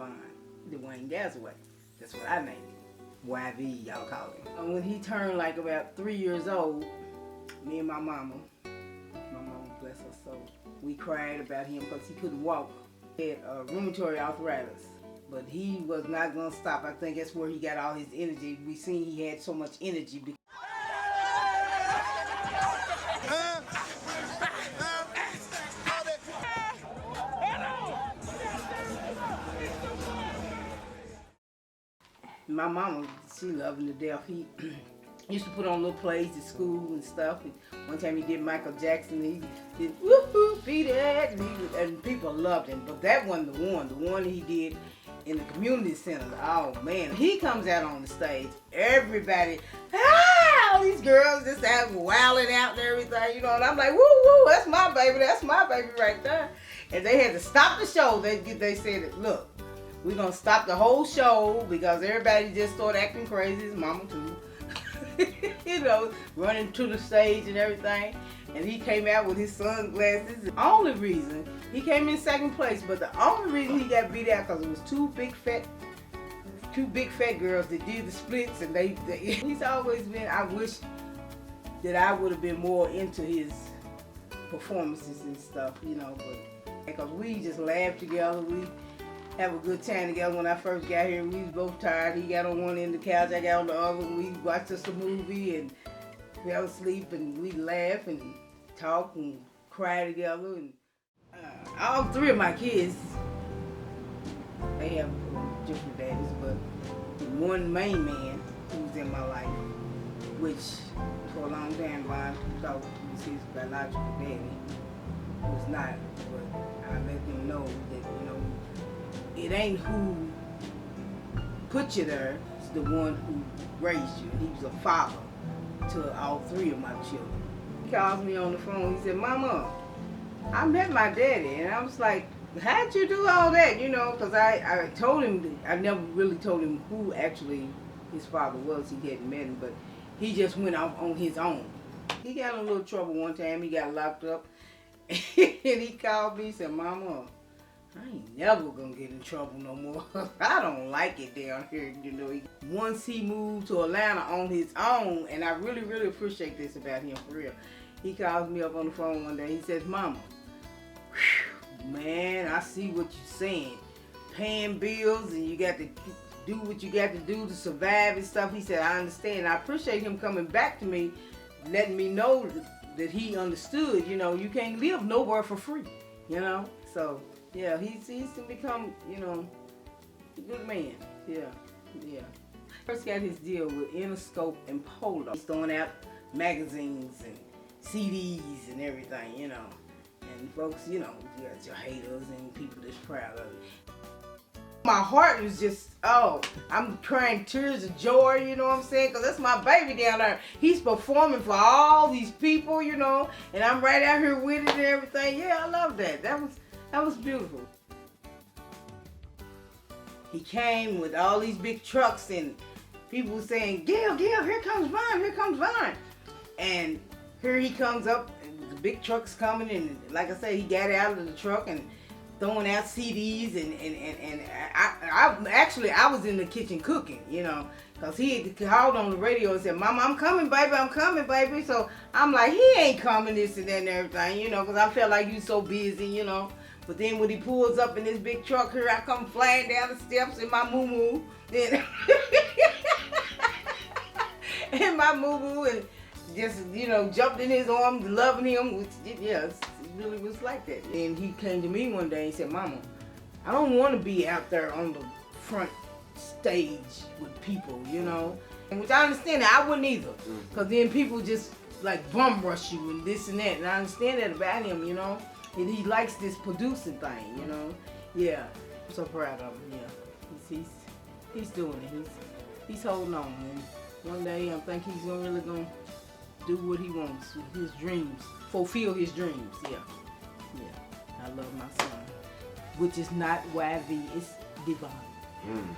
Vonne, Dwayne Gazaway. That's what I named him. YV, y'all call him. And when he turned like about 3 years old, me and my mama, bless her soul, we cried about him because he couldn't walk. He had rheumatoid arthritis, but he was not going to stop. I think that's where he got all his energy. We seen he had so much energy. My mama, she loved him to death. He used to put on little plays at school and stuff. One time he did Michael Jackson. He did woo-hoo, beat it, and people loved him. But that wasn't the one. The one he did in the community center. Oh man, he comes out on the stage. Everybody, all these girls just out wilding out and everything, you know. And I'm like, woo woo, that's my baby right there. And they had to stop the show. They said, look, we're gonna stop the whole show because everybody just started acting crazy. His mama too. You know, running to the stage and everything. And he came out with his sunglasses. The only reason, he came in second place, but the only reason he got beat out because it was two big fat girls that did the splits, and he's always been, I wish that I would have been more into his performances and stuff, you know, but because we just laughed together, we have a good time together. When I first got here, we was both tired. He got on one end of the couch, I got on the other. We watched us a movie and fell asleep, and we laugh and talk and cry together. And all three of my kids, they have different daddies, but one main man who was in my life, which for a long time Vonne thought was his biological daddy, was not. But I let him know that, you know, it ain't who put you there, it's the one who raised you. He was a father to all three of my children. He calls me on the phone, he said, Mama, I met my daddy. And I was like, how'd you do all that? You know, because I told him, I never really told him who actually his father was. He hadn't met him, but he just went off on his own. He got in a little trouble one time, he got locked up. And he called me and said, Mama, I ain't never gonna get in trouble no more. I don't like it down here, you know. Once he moved to Atlanta on his own, and I really, really appreciate this about him, for real. He calls me up on the phone one day, he says, Mama, whew, man, I see what you're saying. Paying bills, and you got to do what you got to do to survive and stuff. He said, I understand. I appreciate him coming back to me, letting me know that he understood, you know, you can't live nowhere for free, you know. So yeah, he's to become, you know, a good man. Yeah. First got his deal with Interscope and Polo. He's throwing out magazines and CDs and everything, you know. And folks, you know, you got your haters and people that's proud of it. My heart was just, oh, I'm crying tears of joy, you know what I'm saying? Because that's my baby down there. He's performing for all these people, you know, and I'm right out here with it and everything. Yeah, I love that. That was beautiful. He came with all these big trucks and people were saying, Gail, here comes Vonne. And here he comes up, and the big truck's coming, and like I said, he got out of the truck and throwing out CDs, and I was in the kitchen cooking, you know, because he had called on the radio and said, Mama, I'm coming, baby. So I'm like, he ain't coming, this and that and everything, you know, because I felt like he was so busy, you know. But then when he pulls up in this big truck, here I come flying down the steps in my moo-moo. In my moo-moo, and just, you know, jumped in his arms, loving him, which, yeah, it really was like that. And he came to me one day and said, Mama, I don't want to be out there on the front stage with people, you know. And which I understand that, I wouldn't either. Because then people just like bum rush you and this and that. And I understand that about him, you know. And he likes this producing thing, you know. Yeah, I'm so proud of him, yeah. He's doing it. He's holding on, man. One day I think he's really going to do what he wants with his dreams. Fulfill his dreams, yeah. I love my son. Which is not YV, it's Devon.